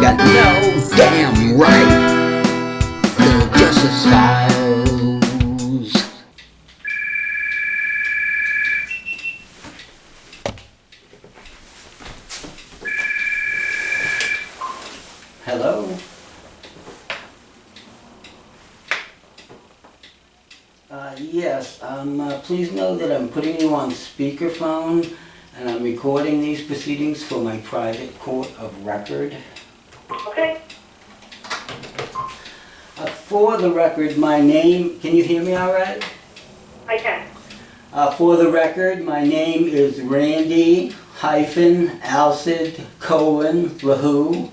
got no damn right. The Justice Files. Hello? Yes, please know that I'm putting you on speakerphone and I'm recording these proceedings for my private court of record. Okay. For the record, my name, can you hear me all right? I can. For the record, my name is Randy Alcid Lahu,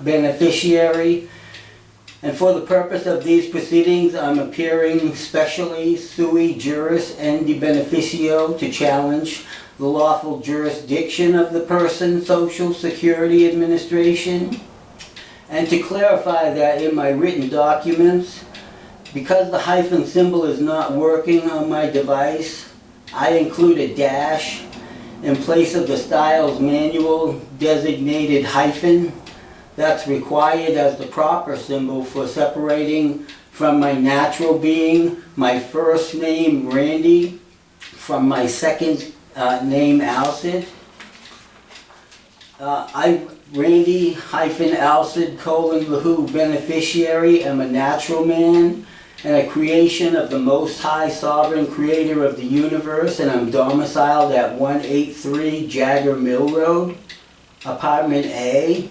beneficiary. And for the purpose of these proceedings, I'm appearing specially sui juris and de beneficio to challenge the lawful jurisdiction of the person, Social Security Administration, and to clarify that in my written documents, because the hyphen symbol is not working on my device, I include a dash in place of the Styles Manual designated hyphen that's required as the proper symbol for separating from my natural being my first name Randy from my second name Alcid. Randy Alcid Lahu beneficiary am a natural man and a creation of the Most High Sovereign Creator of the universe, and I'm domiciled at 183 Jagger Mill Road, Apartment A,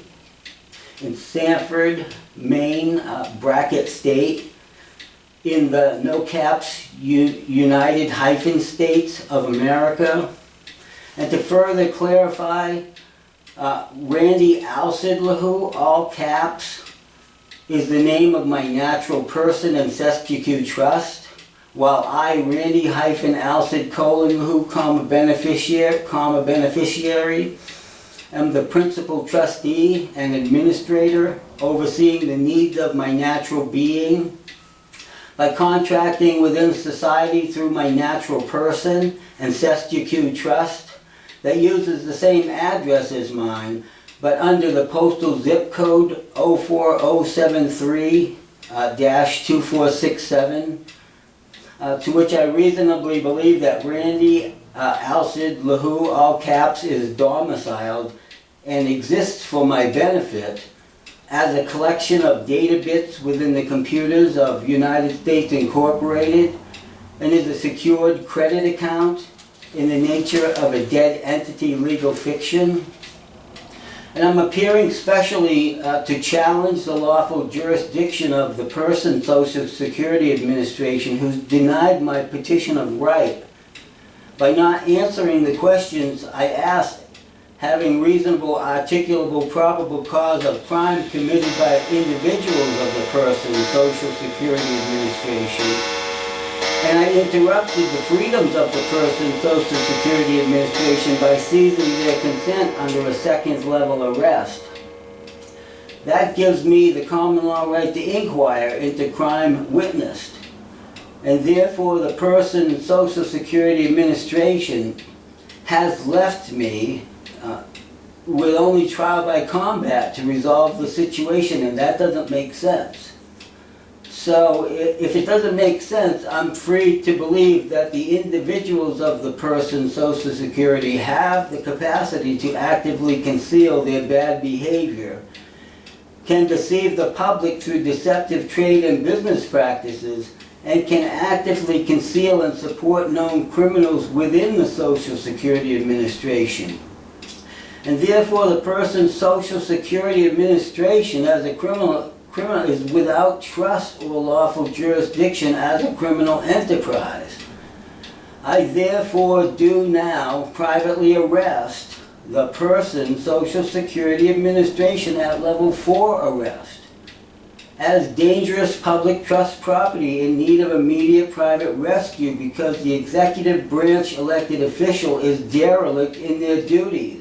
in Sanford, Maine, bracket state, in the no caps United States of America. And to further clarify, Randy Alcid Lahu, all caps, is the name of my natural person and Sesquicu Trust, while I, Randy Alcid Lahu, beneficiary, am the principal trustee and administrator overseeing the needs of my natural being by contracting within society through my natural person and Sesquicu Trust that uses the same address as mine, but under the postal zip code 04073-2467, to which I reasonably believe that Randy Alcid Lahu, all caps, is domiciled and exists for my benefit as a collection of data bits within the computers of United States Incorporated, and is a secured credit account in the nature of a dead entity legal fiction. And I'm appearing specially to challenge the lawful jurisdiction of the person, Social Security Administration, who's denied my petition of right by not answering the questions I asked, having reasonable, articulable, probable cause of crime committed by individuals of the person, Social Security Administration. And I interrupted the freedoms of the person, Social Security Administration, by seizing their consent under a second level arrest. That gives me the common law right to inquire into crime witnessed. And therefore the person, Social Security Administration, has left me with only trial by combat to resolve the situation, and that doesn't make sense. So if it doesn't make sense, I'm free to believe that the individuals of the person, Social Security, have the capacity to actively conceal their bad behavior, can deceive the public through deceptive trade and business practices, and can actively conceal and support known criminals within the Social Security Administration. And therefore the person's Social Security Administration as a criminal is without trust or lawful jurisdiction as a criminal enterprise. I therefore do now privately arrest the person, Social Security Administration, at level 4 arrest as dangerous public trust property in need of immediate private rescue because the executive branch elected official is derelict in their duties.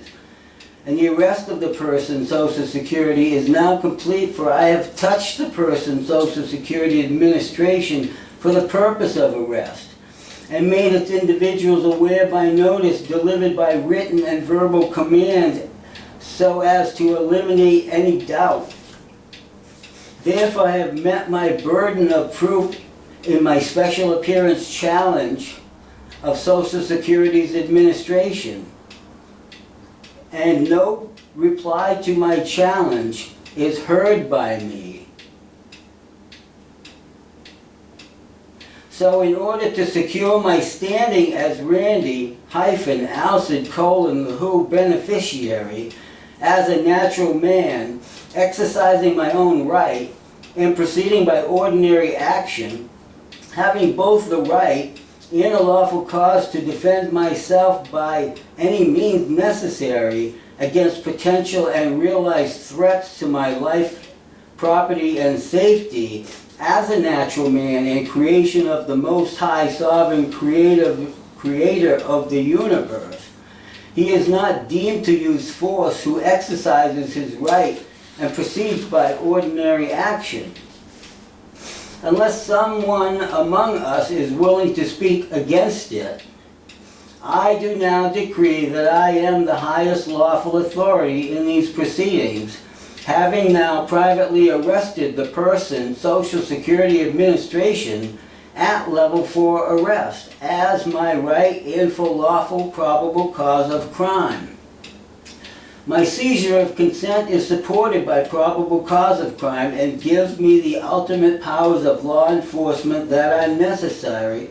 And the arrest of the person, Social Security, is now complete, for I have touched the person, Social Security Administration, for the purpose of arrest, and made its individuals aware by notice delivered by written and verbal command so as to eliminate any doubt. Therefore, I have met my burden of proof in my special appearance challenge of Social Security's administration, and no reply to my challenge is heard by me. So in order to secure my standing as Randy-Alcid:(LaHoo) beneficiary, as a natural man, exercising my own right, and proceeding by ordinary action, having both the right and a lawful cause to defend myself by any means necessary against potential and realized threats to my life, property, and safety, as a natural man and creation of the Most High Sovereign Creator of the universe, he is not deemed to use force who exercises his right and proceeds by ordinary action. Unless someone among us is willing to speak against it, I do now decree that I am the highest lawful authority in these proceedings, having now privately arrested the person, Social Security Administration, at level 4 arrest, as my right and for lawful probable cause of crime. My seizure of consent is supported by probable cause of crime and gives me the ultimate powers of law enforcement that are necessary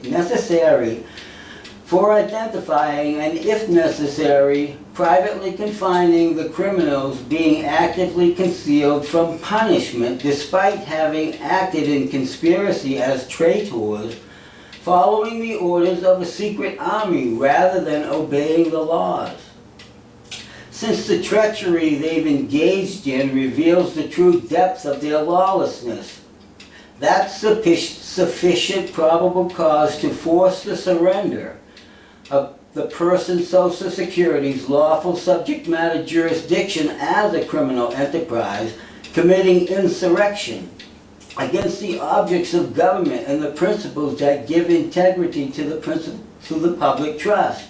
for identifying and, if necessary, privately confining the criminals being actively concealed from punishment despite having acted in conspiracy as traitors, following the orders of a secret army rather than obeying the laws. Since the treachery they've engaged in reveals the true depth of their lawlessness, that's sufficient probable cause to force the surrender of the person's Social Security's lawful subject matter jurisdiction as a criminal enterprise committing insurrection against the objects of government and the principles that give integrity to the public trust.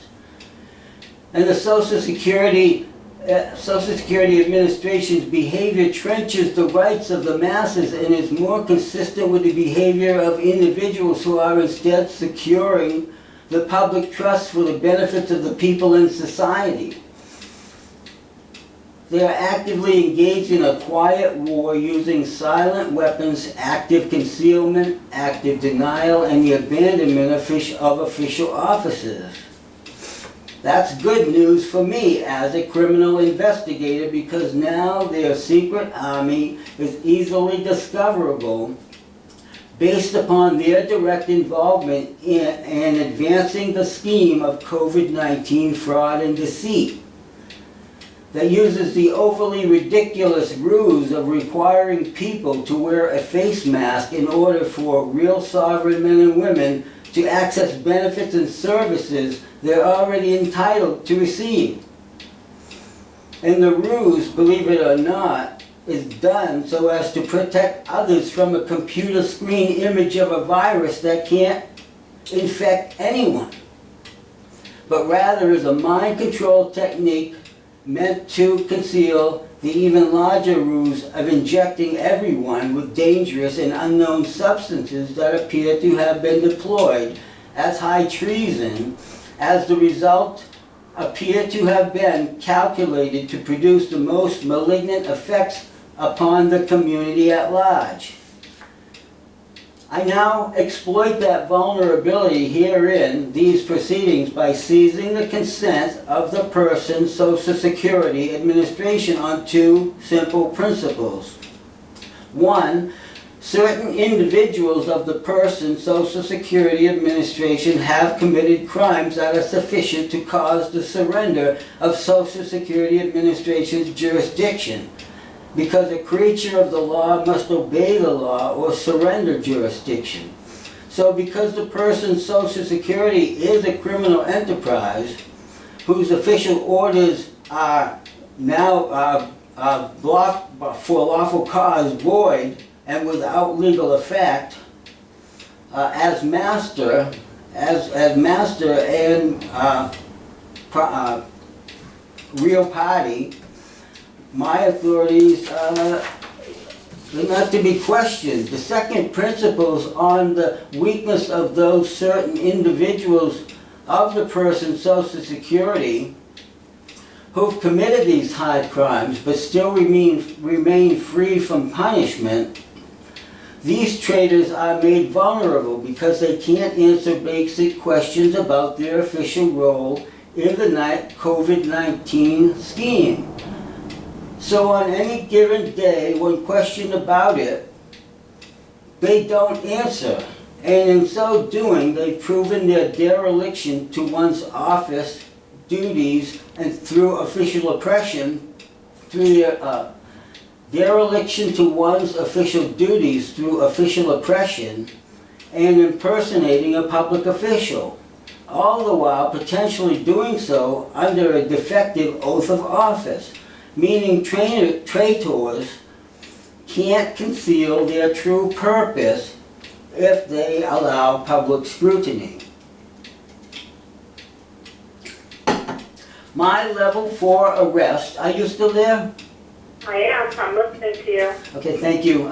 And the Social Security Administration's behavior trenches the rights of the masses and is more consistent with the behavior of individuals who are instead securing the public trust for the benefits of the people in society. They are actively engaged in a quiet war using silent weapons, active concealment, active denial, and the abandonment of official offices. That's good news for me as a criminal investigator, because now their secret army is easily discoverable based upon their direct involvement in advancing the scheme of COVID-19 fraud and deceit that uses the overly ridiculous ruse of requiring people to wear a face mask in order for real sovereign men and women to access benefits and services they're already entitled to receive. And the ruse, believe it or not, is done so as to protect others from a computer screen image of a virus that can't infect anyone, but rather is a mind control technique meant to conceal the even larger ruse of injecting everyone with dangerous and unknown substances that appear to have been deployed as high treason, as the result appear to have been calculated to produce the most malignant effects upon the community at large. I now exploit that vulnerability herein, these proceedings, by seizing the consent of the person's Social Security Administration on two simple principles. One, certain individuals of the person's Social Security Administration have committed crimes that are sufficient to cause the surrender of Social Security Administration's jurisdiction, because a creature of the law must obey the law or surrender jurisdiction. So because the person's Social Security is a criminal enterprise whose official orders are now blocked for lawful cause void and without legal effect, as master and real party, my authorities are not to be questioned. The second principles on the weakness of those certain individuals of the person's Social Security who've committed these high crimes but still remain free from punishment. These traitors are made vulnerable because they can't answer basic questions about their official role in the COVID-19 scheme. So on any given day, when questioned about it, they don't answer. And in so doing, they've proven their dereliction to one's office duties and through official oppression, through their dereliction to one's official duties through official oppression and impersonating a public official, all the while potentially doing so under a defective oath of office, meaning traitors can't conceal their true purpose if they allow public scrutiny. My level 4 arrest, are you still there? I am. I'm listening to you. Okay, thank you.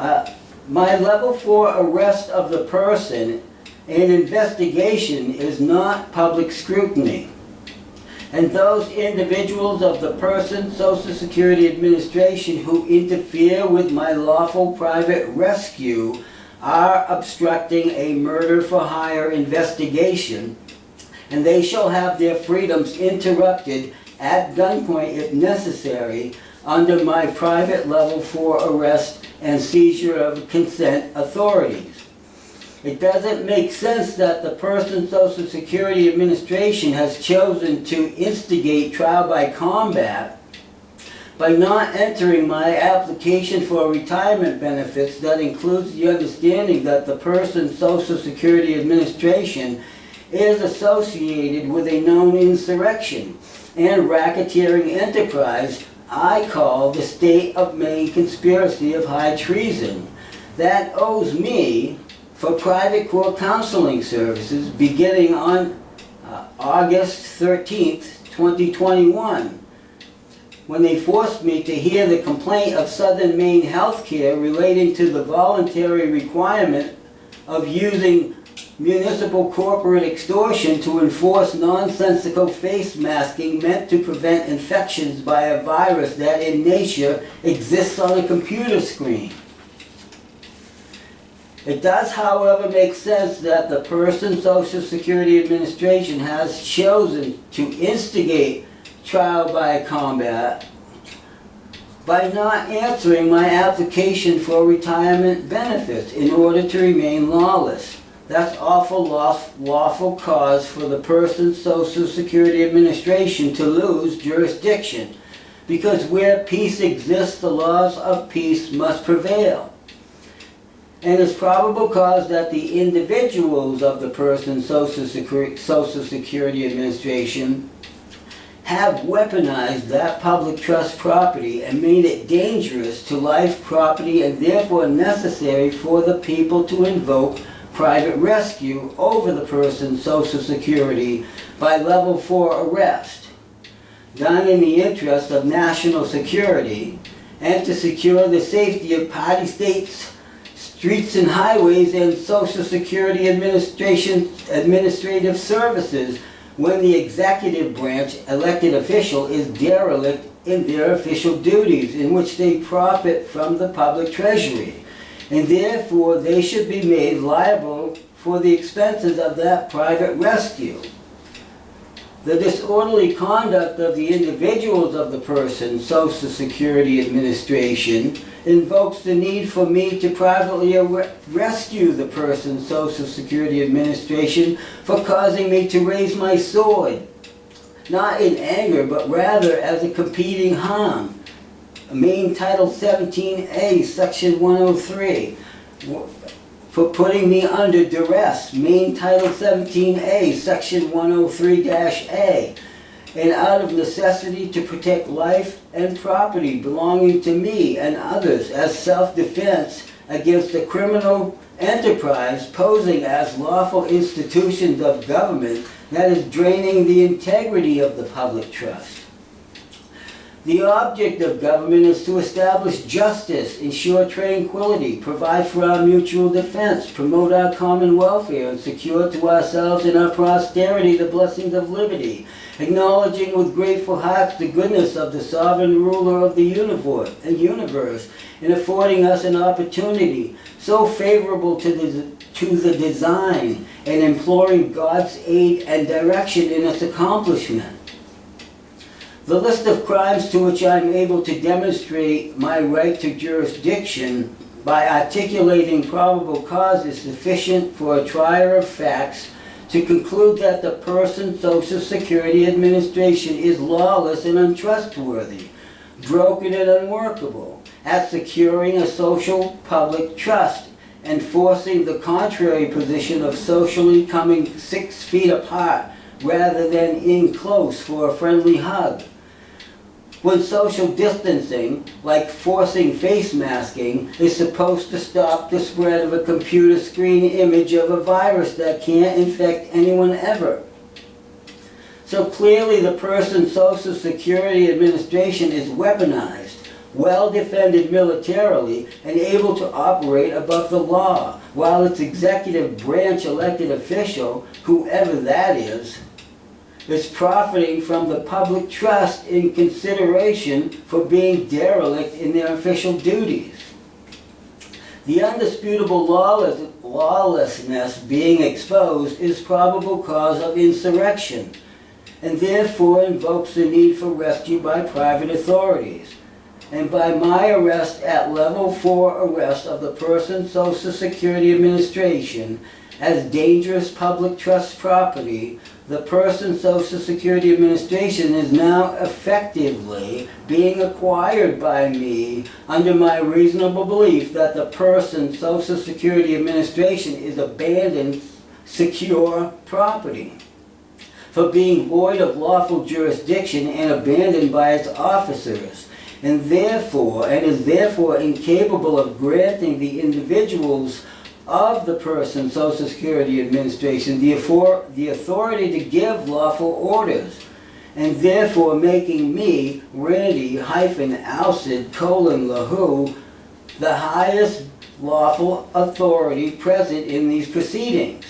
My level 4 arrest of the person in investigation is not public scrutiny. And those individuals of the person's Social Security Administration who interfere with my lawful private rescue are obstructing a murder for hire investigation, and they shall have their freedoms interrupted at gunpoint if necessary under my private level 4 arrest and seizure of consent authorities. It doesn't make sense that the person's Social Security Administration has chosen to instigate trial by combat by not entering my application for retirement benefits that includes the understanding that the person's Social Security Administration is associated with a known insurrection and racketeering enterprise I call the State of Maine Conspiracy of High Treason that owes me for private court counseling services beginning on August 13th, 2021, when they forced me to hear the complaint of Southern Maine Healthcare relating to the voluntary requirement of using municipal corporate extortion to enforce nonsensical face masking meant to prevent infections by a virus that in nature exists on a computer screen. It does, however, make sense that the person's Social Security Administration has chosen to instigate trial by combat by not answering my application for retirement benefits in order to remain lawless. That's lawful cause for the person's Social Security Administration to lose jurisdiction, because where peace exists, the laws of peace must prevail. And it's probable cause that the individuals of the person's Social Security Administration have weaponized that public trust property and made it dangerous to life, property, and therefore necessary for the people to invoke private rescue over the person's Social Security by level 4 arrest, done in the interest of national security and to secure the safety of party states, streets and highways, and Social Security administrative services when the executive branch elected official is derelict in their official duties in which they profit from the public treasury. And therefore they should be made liable for the expenses of that private rescue. The disorderly conduct of the individuals of the person's Social Security Administration invokes the need for me to privately rescue the person's Social Security Administration for causing me to raise my sword, not in anger, but rather as a competing harm. Maine Title 17A, Section 103, for putting me under duress. Maine Title 17A, Section 103-A, and out of necessity to protect life and property belonging to me and others as self-defense against a criminal enterprise posing as lawful institutions of government that is draining the integrity of the public trust. The object of government is to establish justice, ensure tranquility, provide for our mutual defense, promote our common welfare, and secure to ourselves and our posterity the blessings of liberty, acknowledging with grateful hearts the goodness of the sovereign ruler of the universe, and affording us an opportunity so favorable to the design, and imploring God's aid and direction in its accomplishment. The list of crimes to which I am able to demonstrate my right to jurisdiction by articulating probable cause is sufficient for a trier of facts to conclude that the person's Social Security Administration is lawless and untrustworthy, broken and unworkable, at securing a social public trust, and forcing the contrary position of socially coming 6 feet apart rather than in close for a friendly hug. When social distancing, like forcing face masking, is supposed to stop the spread of a computer screen image of a virus that can't infect anyone ever. So clearly the person's Social Security Administration is weaponized, well defended militarily, and able to operate above the law, while its executive branch elected official, whoever that is profiting from the public trust in consideration for being derelict in their official duties. The undisputable lawlessness being exposed is probable cause of insurrection, and therefore invokes the need for rescue by private authorities. And by my arrest at level 4 arrest of the person's Social Security Administration as dangerous public trust property, the person's Social Security Administration is now effectively being acquired by me under my reasonable belief that the person's Social Security Administration is abandoned secure property for being void of lawful jurisdiction and abandoned by its officers, and is therefore incapable of granting the individuals of the person's Social Security Administration the authority to give lawful orders, and therefore making me, Randy-Alcid, Lahu, the highest lawful authority present in these proceedings.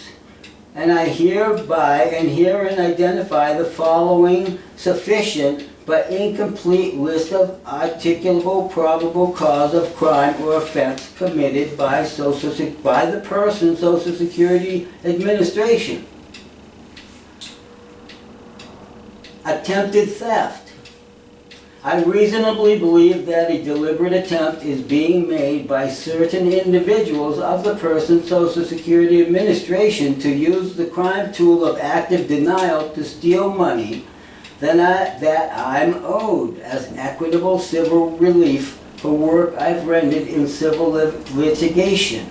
And I hereby and herein identify the following sufficient but incomplete list of articulable probable cause of crime or offense committed by the person's Social Security Administration. Attempted theft. I reasonably believe that a deliberate attempt is being made by certain individuals of the person's Social Security Administration to use the crime tool of active denial to steal money that I'm owed as equitable civil relief for work I've rendered in civil litigation,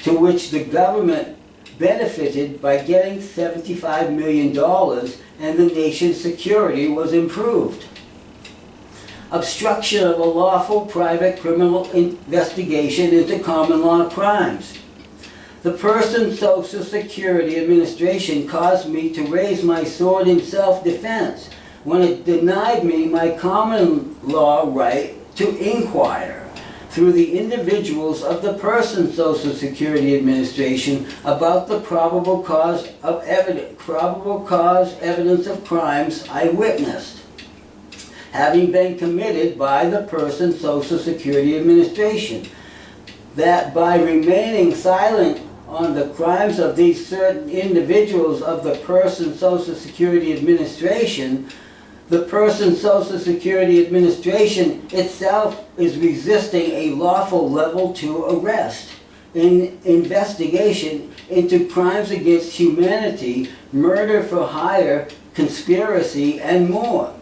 to which the government benefited by getting $75 million and the nation's security was improved. Obstruction of a lawful private criminal investigation into common law crimes. The person's Social Security Administration caused me to raise my sword in self-defense when it denied me my common law right to inquire through the individuals of the person's Social Security Administration about the probable cause evidence of crimes I witnessed, having been committed by the person's Social Security Administration, that by remaining silent on the crimes of these certain individuals of the person's Social Security Administration, the person's Social Security Administration itself is resisting a lawful level 2 arrest in investigation into crimes against humanity, murder for hire, conspiracy, and more.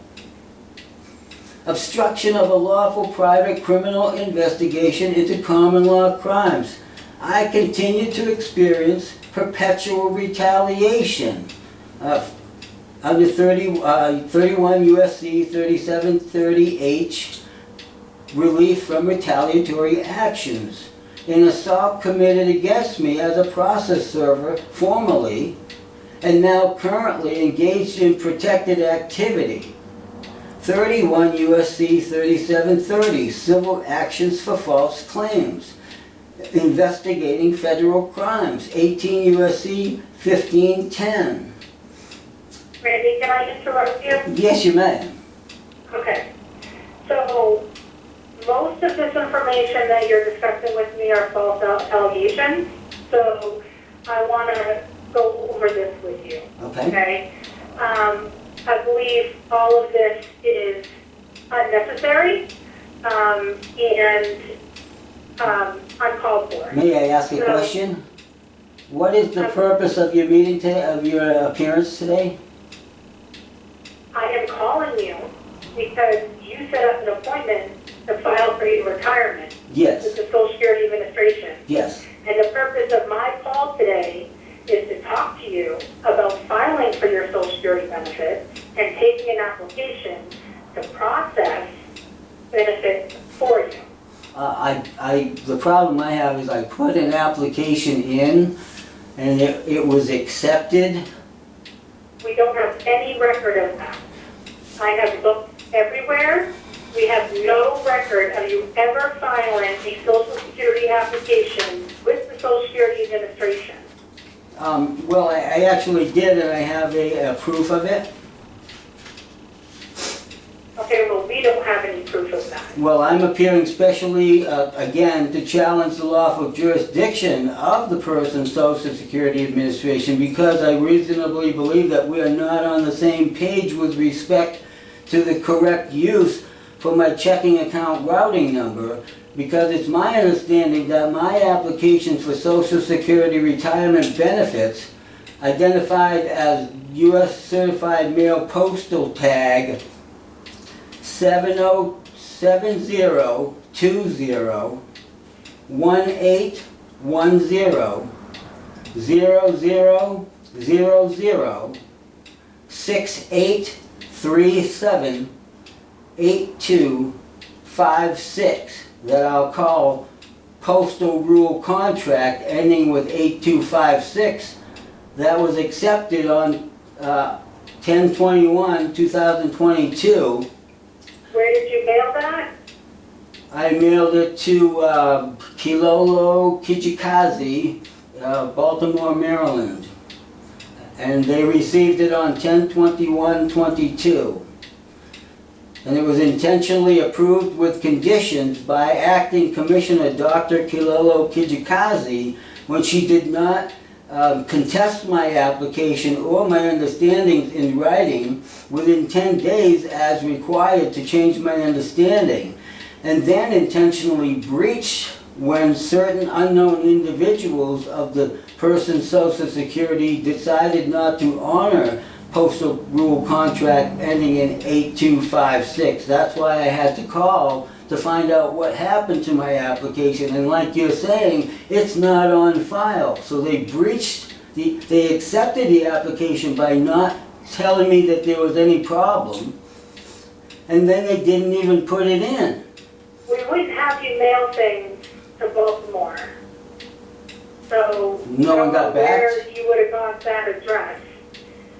Obstruction of a lawful private criminal investigation into common law crimes. I continue to experience perpetual retaliation under 31 U.S.C. 3730H, relief from retaliatory actions, an assault committed against me as a process server formerly and now currently engaged in protected activity. 31 USC 3730, civil actions for false claims, investigating federal crimes, 18 USC 1510. Randy, can I interrupt you? Yes, you may. Okay. So, most of this information that you're discussing with me are false allegations. So, I want to go over this with you. Okay. I believe all of this is unnecessary and uncalled for. May I ask a question? What is the purpose of your meeting today, of your appearance today? I am calling you because you set up an appointment to file for your retirement with Yes, the Social Security Administration. yes. And the purpose of my call today is to talk to you about filing for your Social Security benefits and taking an application to process benefits for you. The problem I have is I put an application in and it was accepted. We don't have any record of that. I have looked everywhere. We have no record of you ever filing a Social Security application with the Social Security Administration. Well, I actually did and I have a proof of it. Okay, well, we don't have any proof of that. Well, I'm appearing specially, again, to challenge the lawful jurisdiction of the person's Social Security Administration because I reasonably believe that we are not on the same page with respect to the correct use for my checking account routing number, because it's my understanding that my application for Social Security retirement benefits, identified as U.S. Certified Mail Postal Tag 7020000068378256, that I'll call Postal Rule Contract ending with 8256, that was accepted on 10/21/2022. Where did you mail that? I mailed it to Kilolo Kijikazi, Baltimore, Maryland. And they received it on 10/21/22. And it was intentionally approved with conditions by Acting Commissioner Dr. Kilolo Kijikazi when she did not contest my application or my understandings in writing within 10 days as required to change my understanding, and then intentionally breached when certain unknown individuals of the person's Social Security decided not to honor Postal Rule Contract ending in 8256. That's why I had to call to find out what happened to my application, and like you're saying, it's not on file. So they breached, they accepted the application by not telling me that there was any problem, and then they didn't even put it in. We wouldn't have you mail things to Baltimore. So No one got back? where you would have got that address.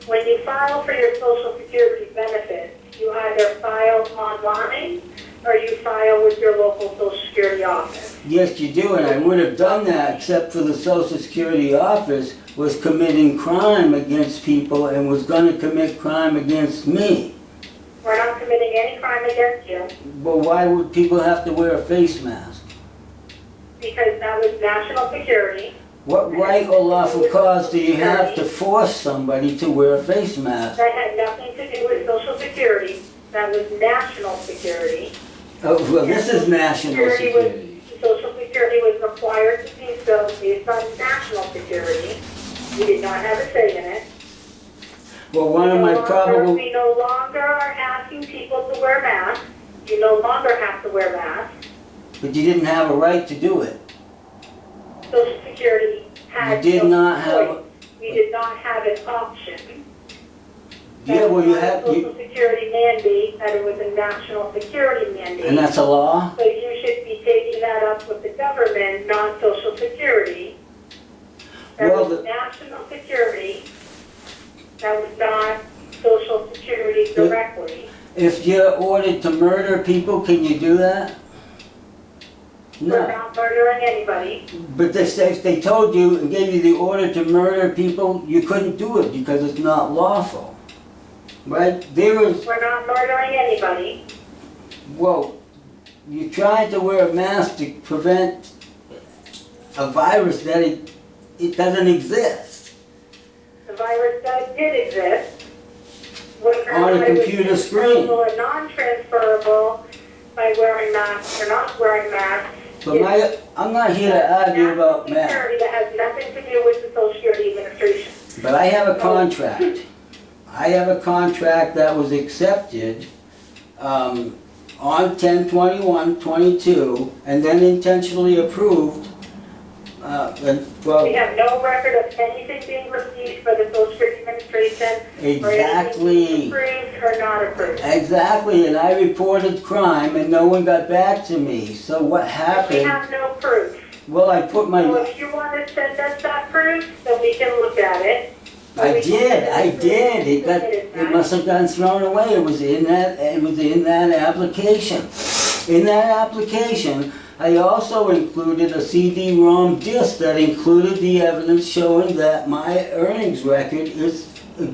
When you file for your Social Security benefits, you either file online or you file with your local Social Security office. Yes, you do, and I would have done that except for the Social Security office was committing crime against people and was going to commit crime against me. We're not committing any crime against you But why would people have to wear a face mask? because that was national security. What right or lawful cause do you have to force somebody to wear a face mask? That had nothing to do with Social Security. That was national security. Oh, well, this is national security. Social Security was required to do so based on national security. We did not have a say in it. Well, one of my probable... We no longer are asking people to wear masks. You no longer have to wear masks. But you didn't have a right to do it. Social Security had You did no not have- choice. We did not have an option. Yeah, well, you have... Social Security mandate, that it was a national security mandate. And that's a law? So you should be taking that up with the government, not Social Security. That Well, was national security. That was not Social Security directly. If you're ordered to murder people, can you do that? We're No. not murdering anybody. But if they told you and gave you the order to murder people, you couldn't do it because it's not lawful. Right? There is, We're not murdering anybody. well, you're trying to wear a mask to prevent a virus that it doesn't exist. The virus did exist. Whether On a or not it was computer screen. transferable or non-transferable by wearing masks or not wearing masks. But I'm not here to argue about masks. Security that has nothing to do with the Social Security Administration. But I have a contract. I have a contract that was accepted on 10/21/22 and then intentionally approved. We have no record of anything being received by the Social Security Administration. Or anything being Exactly. approved or not approved. Exactly, and I reported crime and no one got back to me. So what We happened? have no proof. Well, I put So my, if you want to send us that proof, then we can look at it. I did. It must have gotten thrown away. It was in that application. In that application, I also included a CD-ROM disc that included the evidence showing that my earnings record is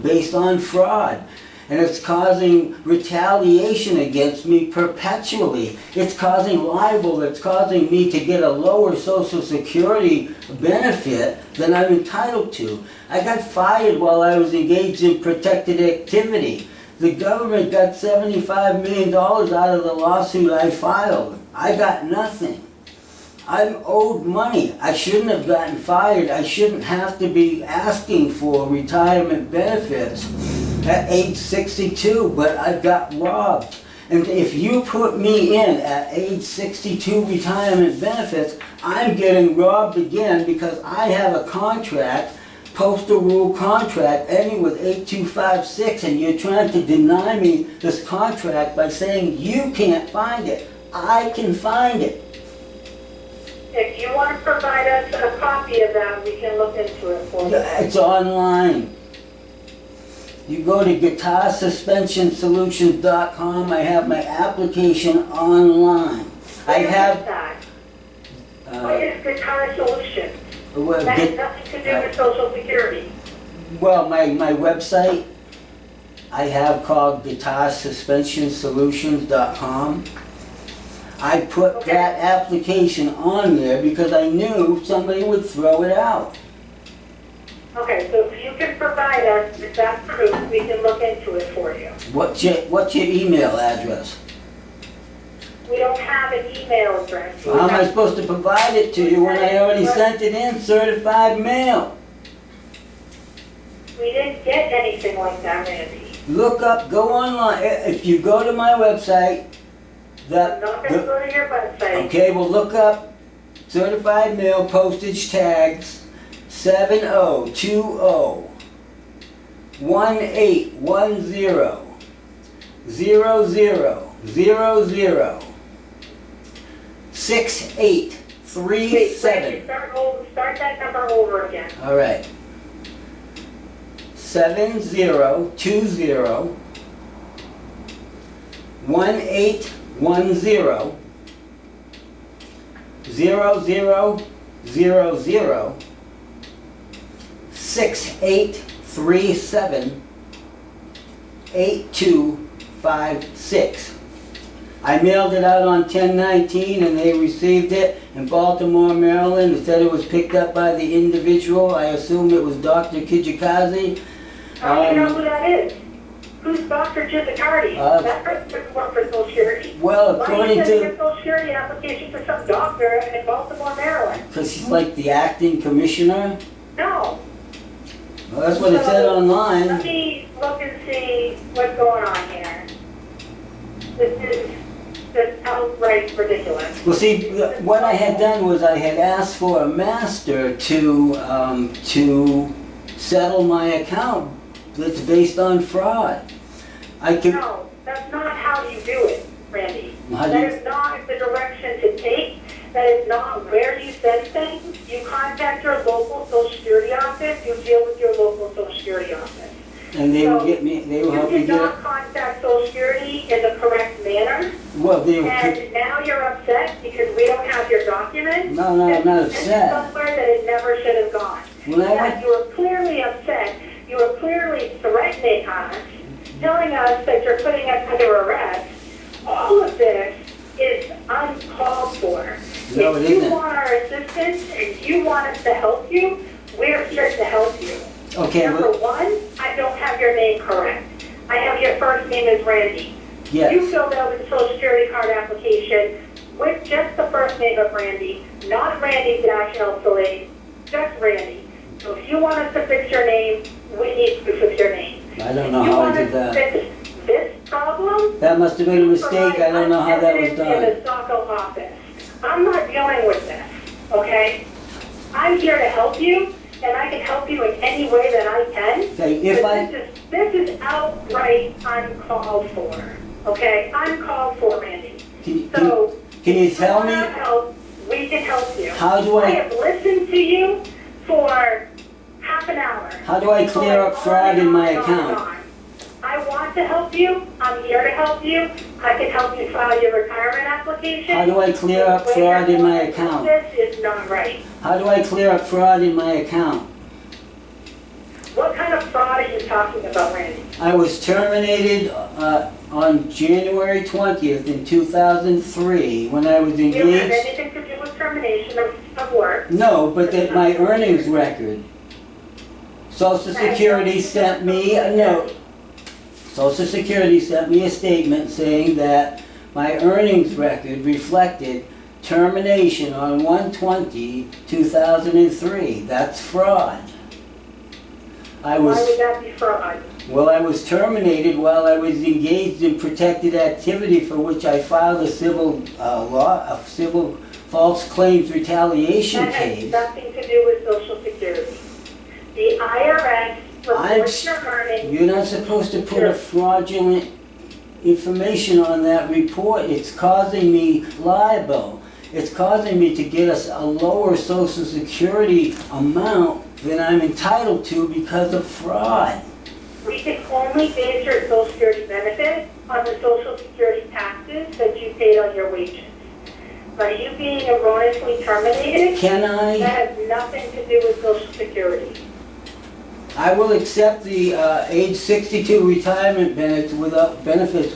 based on fraud. And it's causing retaliation against me perpetually. It's causing libel, it's causing me to get a lower Social Security benefit than I'm entitled to. I got fired while I was engaged in protected activity. The government got $75 million out of the lawsuit I filed. I got nothing. I'm owed money. I shouldn't have gotten fired. I shouldn't have to be asking for retirement benefits at age 62, but I got robbed. And if you put me in at age 62 retirement benefits, I'm getting robbed again because I have a contract, postal rule contract, ending with 8256, and you're trying to deny me this contract by saying you can't find it. I can find it. If you want to provide us a copy of that, we can look into it for you. It's online. You go to guitarsuspensionsolutions.com. I have my application online. I Where is have that? What is Guitar Solutions? well, That has nothing to do with Social Security. my website I have called guitarsuspensionsolutions.com. I put Okay. that application on there because I knew somebody would throw it out. Okay, so if you can provide us with that proof, we can look into it for you. What's your email address? We don't have an email address. How am I supposed to provide it to you when I already sent it in certified mail? We didn't get anything like that, Randy. Look up, go online. If you go to my website, I'm not gonna go to your website. okay, well look up certified mail postage tags 7020 1810 0000 Wait, 6837. start that number over again. All right. 7020 1810 0000 6837 8256. I mailed it out on 10/19 and they received it in Baltimore, Maryland. It said it was picked up by the individual. I assume it was Dr. Kijikazi. How do you know who that is? Who's Dr. Gizicardi? That person doesn't work for Social Security. Well, Why are according you sending to, a Social Security application for some doctor in Baltimore, Maryland? because he's like the acting commissioner. No. Well, that's what it said Let online. me look and see what's going on here. This is just outright ridiculous. Well, see, what I had done was I had asked for a master to settle my account that's based on fraud. I could, No, that's not how you do it, Randy. How do That you- is not the direction to take. That is not where you send things. You contact your local Social Security office. You deal with your local Social Security office. And they will get me, they will help me You did get not contact Social Security in the correct manner, it. Well, they will, and now you're upset because we don't have your document. no, I'm not This is upset. somewhere that it never should have gone. When I Yeah, went, you were clearly upset. You were clearly threatening us, telling us that you're putting us under arrest. All of this is uncalled for. No, it If you isn't. want our assistance and you want us to help you, we're here to help you. okay, Number well, one, I don't have your name correct. I have your first name as Randy. You yes, filled out the Social Security card application with just the first name of Randy, not Randy-Elsalade, just Randy. So if you want us to fix your name, we need to fix your name. I don't know how I did If you want that. us to fix this problem, That must have been a mistake, I don't know how that was in done. the SSA office. I'm not dealing with this, okay? I'm here to help you, and I can help you in any way that I can. Okay, if But this is outright uncalled for, okay? Uncalled for, Randy. So, can you if tell want me, our help, we can help you. how do I I, have listened to you for half an hour. how do I clear up fraud in my account? I want to help you. I'm here to help you. I can help you file your retirement application. How do I clear up The way fraud in you're my going through account? This is not right. How do I clear up fraud in my account? What kind of fraud are you talking about, Randy? I was terminated on January 20th in 2003 when I was You don't have engaged. anything to do with termination of work. No, but that my earnings record. Social Security sent me a note. Social Security sent me a statement saying that my earnings record reflected termination on 1/20/2003. That's fraud. I Why was, would that be fraud? well, I was terminated while I was engaged in protected activity for which I filed a civil false claims retaliation That has case. nothing to do with Social Security. The IRS reports your earnings. You're not supposed to put a fraudulent information on that report. It's causing me liable. It's causing me to get us a lower Social Security amount than I'm entitled to because of fraud. We can only base your Social Security benefit on the Social Security taxes that you paid on your wages. By you being erroneously terminated, Can that I? has nothing to do with Social Security. I will accept the age 62 retirement benefits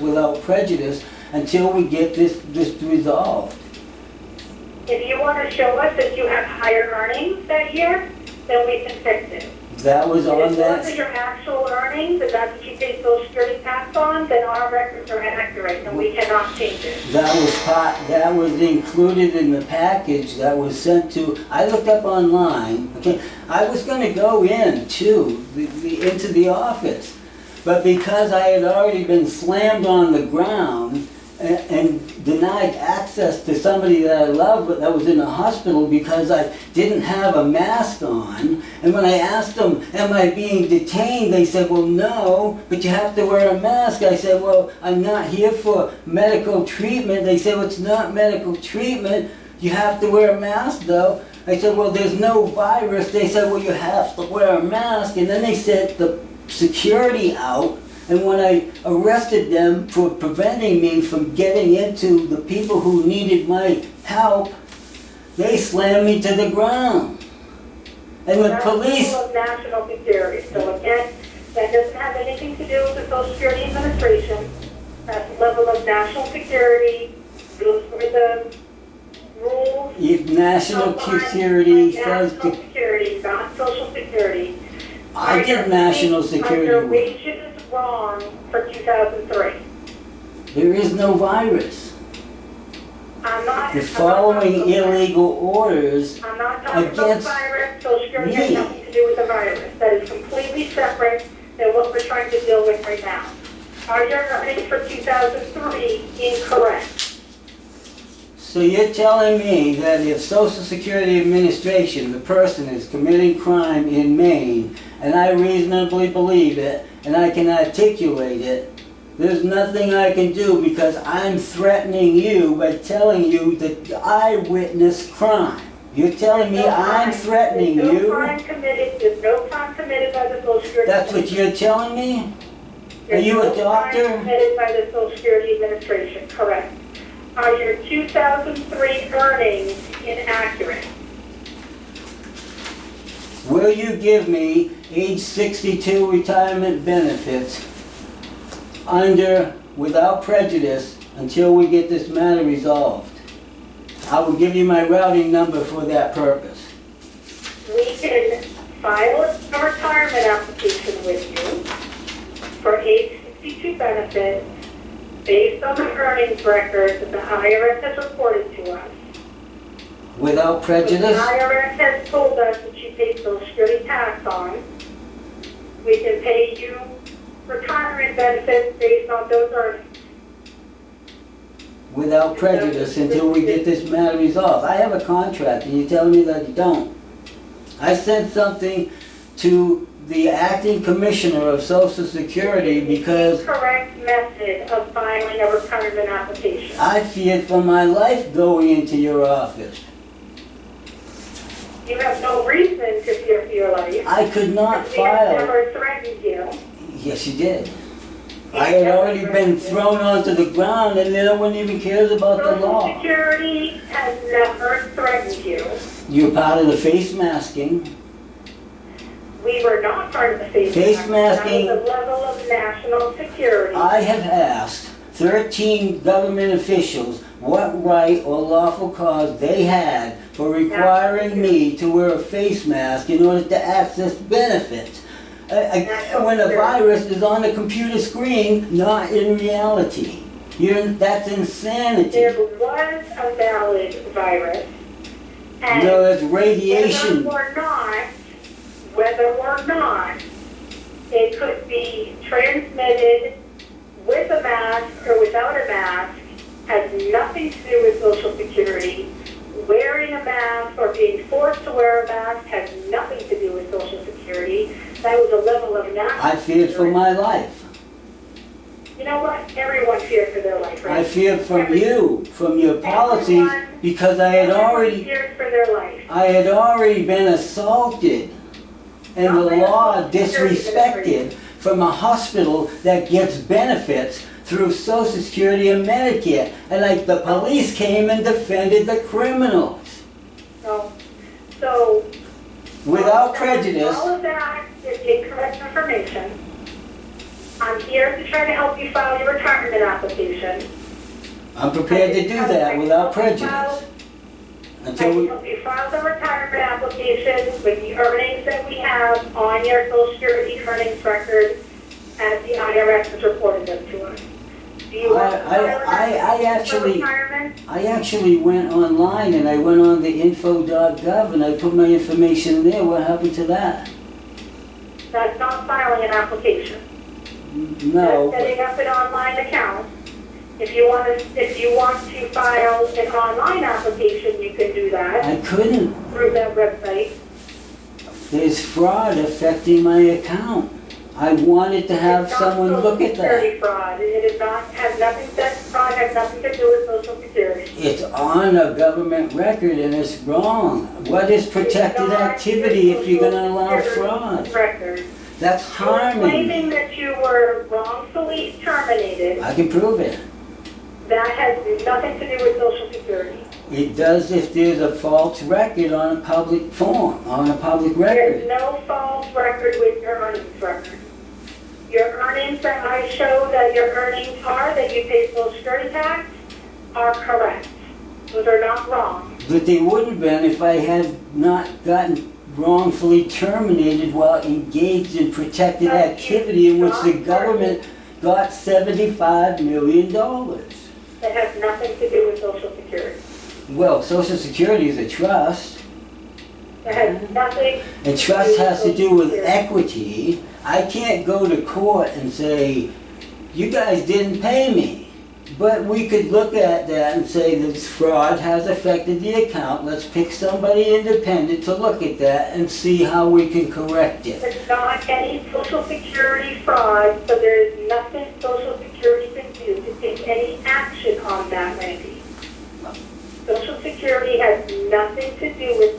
without prejudice until we get this resolved. If you want to show us that you have higher earnings that year, then we can fix it. That was And on as long as that. your actual earnings, if that's what you pay Social Security tax on, then our records are accurate and we cannot change it. That was included in the package that was sent to, I looked up online, okay, I was gonna go into the office, but because I had already been slammed on the ground and denied access to somebody that I love that was in the hospital because I didn't have a mask on. And when I asked them, am I being detained? They said, well, no, but you have to wear a mask. I said, well, I'm not here for medical treatment. They said, well, it's not medical treatment. You have to wear a mask, though. I said, well, there's no virus. They said, well, you have to wear a mask. And then they sent the security out. And when I arrested them for preventing me from getting into the people who needed my help, they slammed me to the ground. And the That's police, the level of national security. So again, that doesn't have anything to do with the Social Security Administration. That's the level of national security. Those were the rules. if National outlined Security by says National to, Security, not Social Security. I did National Security. Are your wages wrong for 2003? There is no virus. I'm not. The I'm not following talking about illegal orders I'm not talking about the against virus. Social Security has me. nothing to do with the virus. That is completely separate than what we're trying to deal with right now. Are your earnings for 2003 incorrect? So you're telling me that if Social Security Administration, the person is committing crime in Maine, and I reasonably believe it, and I can articulate it, there's nothing I can do because I'm threatening you by telling you that I witnessed crime. You're telling me I'm threatening There's no you? crime committed, there's no crime committed by the Social Security. That's what you're telling me? Are you a There's no crime doctor? committed by the Social Security Administration, correct. Are your 2003 earnings inaccurate? Will you give me age 62 retirement benefits without prejudice until we get this matter resolved? I will give you my routing number for that purpose. We can file a retirement application with you for age 62 benefits based on the earnings records that the IRS has reported to us. Without The prejudice? IRS has told us that you pay Social Security tax on. We can pay you retirement benefits based on those earnings. Without prejudice until we get this matter resolved. I have a contract and you're telling me that you don't. I sent something to the acting commissioner of Social Security because Correct method of filing a retirement application. I feared for my life going into your office. You have no reason to fear for your life. I could not We have file. never threatened you. Yes, you did. I had already been thrown onto the ground and no one even cares about the Social law. Security has never threatened you. You're part of the face masking. We were not part of the face Face masking. That was the level of national security. I have asked 13 government officials what right or lawful cause they had for requiring me to wear a face mask in order to access benefits. When a virus is on the computer screen, not in reality. That's insanity. There was a valid virus. And No, that's radiation. whether or not it could be transmitted with a mask or without a mask has nothing to do with Social Security. Wearing a mask or being forced to wear a mask has nothing to do with Social Security. That was a level of national I feared for security. my life. You know what? Everyone feared for their life, right? I feared from you, from your policies, Everyone- because I had Everyone already feared for their life. been assaulted and the law disrespected from a hospital that gets benefits through Social Security and Medicare. And the police came and defended the criminals So without prejudice. all of that is incorrect information. I'm here to try to help you file your retirement application. I'm prepared to do that without prejudice. I Until can we, help you file the retirement application with the earnings that we have on your Social Security earnings record as the IRS has reported them to us. Do you want to file for retirement? I actually went online and I went on the info.gov and I put my information there. What happened to that? That's not filing an application. No. That's setting up an online account. If you want to file an online application, you can do that I couldn't. through that website. There's fraud affecting my account. I wanted to have It's not someone look at Social that. Security fraud. It is not, has nothing, that fraud has nothing to do with Social Security. It's on a government record and it's wrong. What is protected It's not activity your if you're gonna Social allow Security fraud? record. That's You're harming. claiming that you were wrongfully terminated. I can prove it. That has nothing to do with Social Security. It does if there's a false record on a public form, on a public There's record. no false record with your earnings record. Your earnings that I show that your earnings are, that you pay Social Security tax, are correct. Those are not wrong. But they wouldn't have been if I had not gotten wrongfully terminated while engaged in protected activity in which the government got $75 million. That has nothing to do with Social Security. Well, Social Security is a trust, That has nothing. and trust has to do with Social Security. equity. I can't go to court and say, you guys didn't pay me. But we could look at that and say this fraud has affected the account. Let's pick somebody independent to look at that and see how we can correct it. There's not any Social Security fraud, so there is nothing Social Security can do to take any action on that, Randy. Social Security has nothing to do with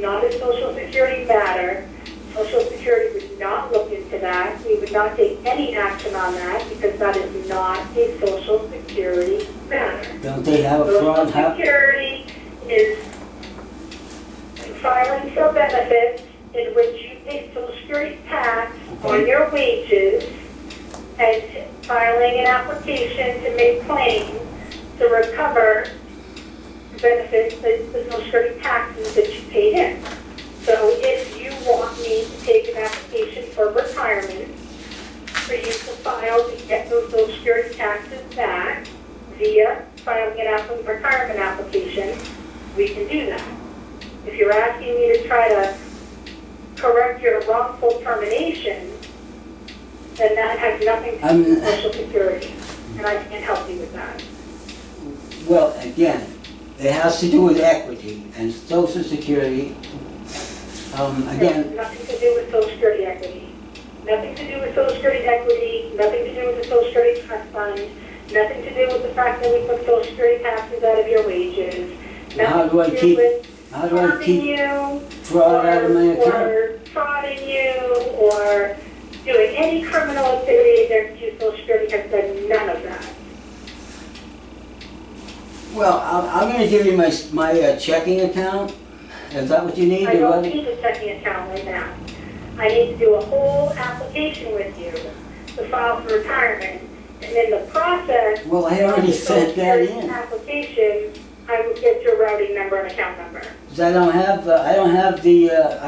not a Social Security matter. Social Security would not look into that. We would not take any action on that because that is not a Social Security matter. Don't they have a fraud? Social Security is filing for benefits in which you pay Social Security tax on your wages and filing an application to make claims to recover benefits, the Social Security taxes that you paid in. So if you want me to take an application for retirement, for you to file to get those Social Security taxes back via filing an retirement application, we can do that. If you're asking me to try to correct your wrongful termination, then that has nothing to do with Social Security, and I can't help you with that. Well, again, it has to do with equity and Social Security. Again, Nothing to do with Social Security equity. Nothing to do with Social Security equity, nothing to do with the Social Security trust fund, nothing to do with the fact that we took Social Security taxes out of your wages. How do I keep fraud out of my account? Or frauding you, or doing any criminal activity against you. Social Security has done none of that. Well, I'm going to give you my checking account. Is that what you need? I don't need a checking account right now. I need to do a whole application with you to file for retirement. And in the process, well, I already sent that in. Application, I will get your routing number and account number. Because I don't have I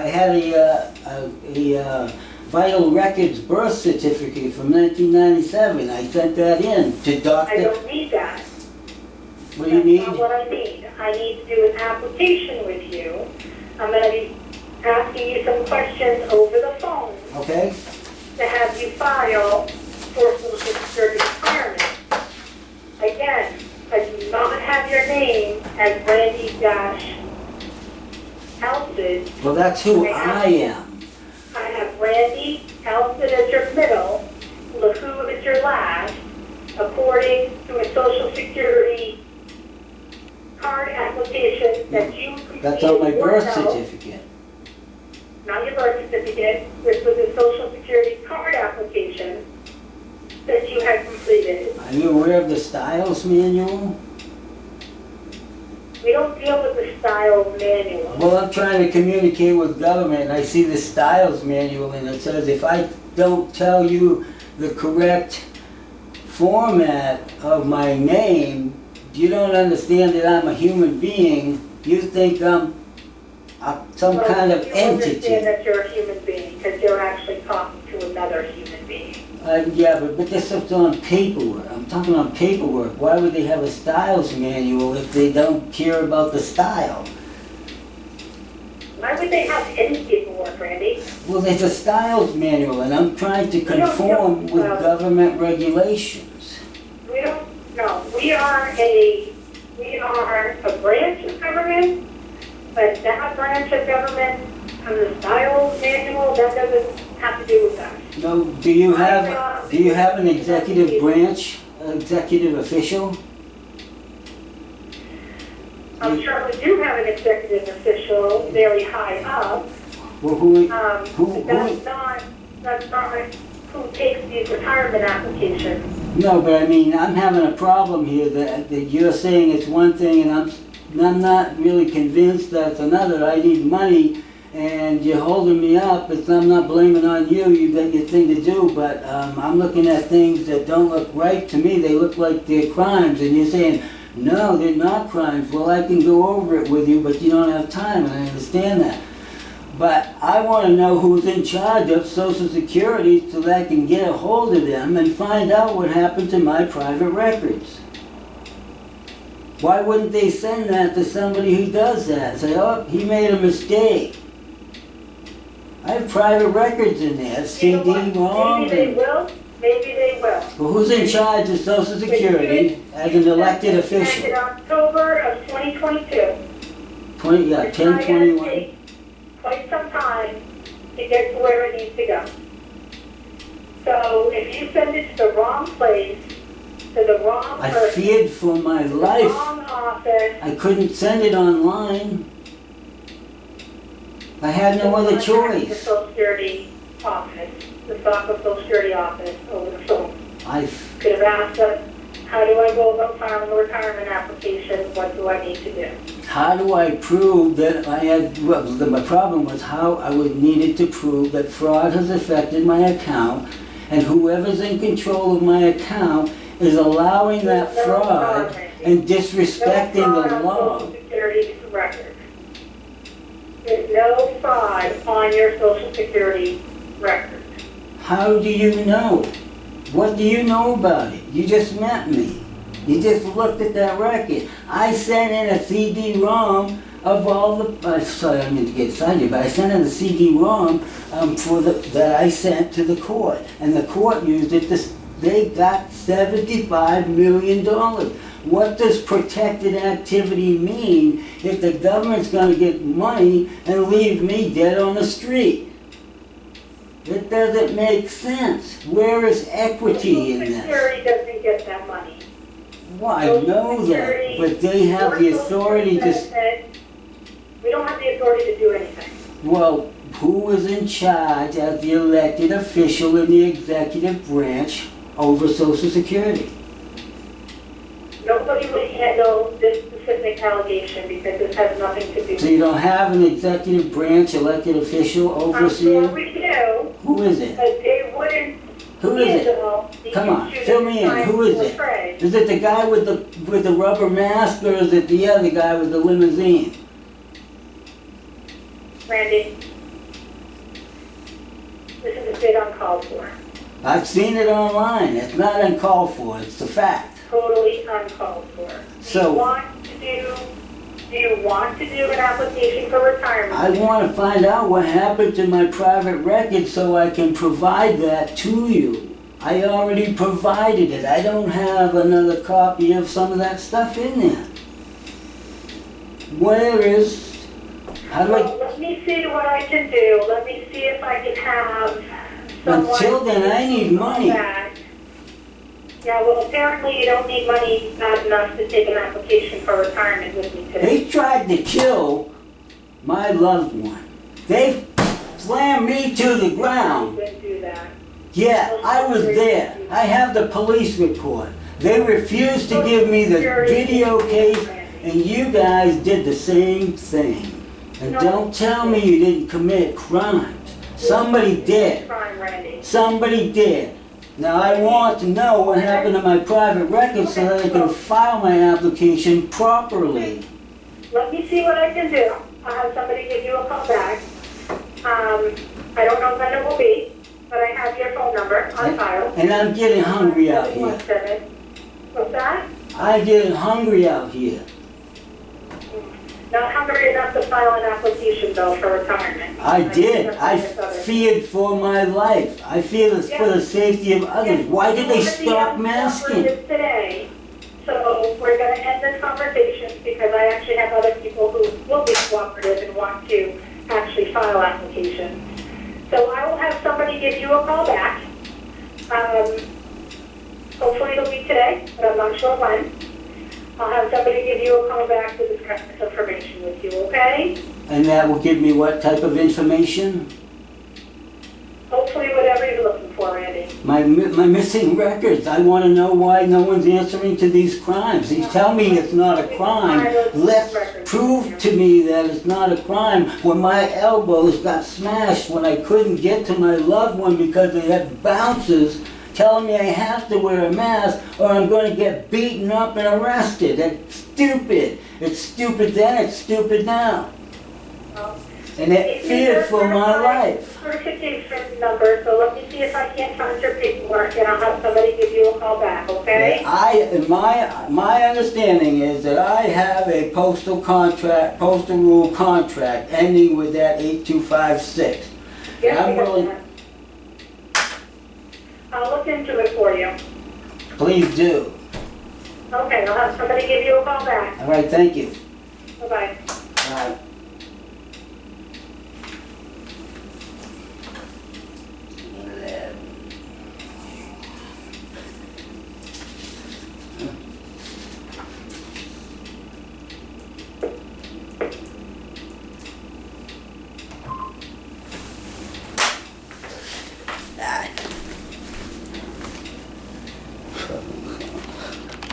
had a vital records birth certificate from 1997. I sent that in to Dr. I don't need that. What do you need? That's not what I need. I need to do an application with you. I'm going to be asking you some questions over the phone. Okay. To have you file for Social Security retirement. Again, I do not have your name as Randy-Halstead. Well, that's who I am. I have Randy Halstead as your middle, LaHoo as your last, according to a Social Security card application that you completed. That's on my birth yourself. certificate. Not your birth certificate, which was a Social Security card application that you had completed. Are you aware of the Styles manual? We don't deal with the Styles manual. Well, I'm trying to communicate with government, and I see the Styles manual, and it says if I don't tell you the correct format of my name, you don't understand that I'm a human being. You think I'm some kind of you entity. understand that you're a human being because you're actually talking to another human being. Yeah, but this stuff's on paperwork. I'm talking on paperwork. Why would they have a Styles manual if they don't care about the style? Why would they have any paperwork, Randy? Well, there's a Styles manual, and I'm trying to conform with government regulations. We don't, no, we are a branch of government, but that branch of government and the Styles manual, that doesn't have to do with us. No, do you have an executive branch, executive official? I'm sure we do have an executive official very high up. Well, who That's not who takes these retirement applications. No, but I mean, I'm having a problem here that you're saying it's one thing, and I'm not really convinced that it's another. I need money, and you're holding me up. I'm not blaming on you. You got your thing to do, but I'm looking at things that don't look right to me. They look like they're crimes, and you're saying, no, they're not crimes. Well, I can go over it with you, but you don't have time, and I understand that. But I want to know who's in charge of Social Security so that I can get a hold of them and find out what happened to my private records. Why wouldn't they send that to somebody who does that? Say, oh, he made a mistake. I have private records in there, CD wrong. Maybe they will, maybe they will. Well, who's in charge of Social Security as an elected official? In October of 2022. 10/21. Quite some time to get to where it needs to go. So if you send it to the wrong place, to the wrong I person, feared for my to the life. wrong office, I couldn't send it online. I had no other The choice. Social Security office, the Stockholm Social Security office over the phone. I, Could have asked us, how do I go about filing a retirement application? What do I need to do? how do I prove that I had, well, my problem was how I would needed to prove that fraud has affected my account, and whoever's in control of my account is allowing that There's no fraud fraud, and disrespecting No the fraud on law. Social Security record. There's no fraud on your Social Security record. How do you know? What do you know about it? You just met me. You just looked at that record. I sent in a CD-ROM of all the, sorry, I didn't get excited, but I sent in a CD-ROM that I sent to the court. And the court used it, they got $75 million. What does protected activity mean if the government's gonna get money and leave me dead on the street? It doesn't make sense. Where is equity in Social this? Security doesn't get that money. Well, I know that, but they have the authority to, We don't have the authority to do anything. well, who is in charge as the elected official in the executive branch over Social Security? Nobody would handle this specific allegation because this has nothing to do. So you don't have an executive branch elected official I'm sure overseeing? we do, Who is it? but they wouldn't Who is it? handle the Come on, issue fill me in. that's Who is it? portrayed. Is it the guy with the rubber mask, or is it the other guy with the limousine? Randy, this is a bit uncalled for, I've seen it online. It's not uncalled for. It's a fact. totally uncalled for. So- Do you want to do an application for retirement? I want to find out what happened to my private record so I can provide that to you. I already provided it. I don't have another copy of some of that stuff in there. Where is, how do Well, I, let me see what I can do. Let me see if I can have someone. until then, I need money. back. Yeah, well, apparently you don't need money not enough to take an application for retirement with me today. They tried to kill my loved one. They slammed me to the You ground. didn't do that. Yeah, I was there. I have the police report. They refused to give me the video case, and you guys did the same thing. And don't tell me you didn't commit crimes. Somebody did. Crime, Randy. Somebody did. Now I want to know what happened to my private record so that I can file my application properly. Let me see what I can do. I'll have somebody give you a call back. I don't know when it will be, but I have your phone number on file. And I'm getting hungry out here. 717. What's that? I'm getting hungry out here. Not hungry enough to file an application though for retirement. I did. I think that's feared for my life. I feared for the safety of others. Why did they stop masking? Today, so we're going to end this conversation because I actually have other people who will be cooperative and want to actually file applications. So I will have somebody give you a call back. Hopefully it'll be today, but I'm not sure when. I'll have somebody give you a call back to discuss this information with you, okay? And that will give me what type of information? Hopefully whatever you're looking for, Randy. My missing records. I want to know why no one's answering to these crimes. They tell me it's not a crime. Let's prove to me that it's not a crime when my elbows got smashed when I couldn't get to my loved one because they had bouncers telling me I have to wear a mask or I'm going to get beaten up and arrested. That's stupid. It's stupid then, it's stupid now. And it feared for my life. Certification number, so let me see if I can't find your paperwork and I'll have somebody give you a call back, okay? My understanding is that I have a postal rule contract ending with that 8256. Yes, I'm we got willing, that. I'll look into it for you. please do. Okay, I'll have somebody give you a call back. All right, thank you. Bye-bye. All right.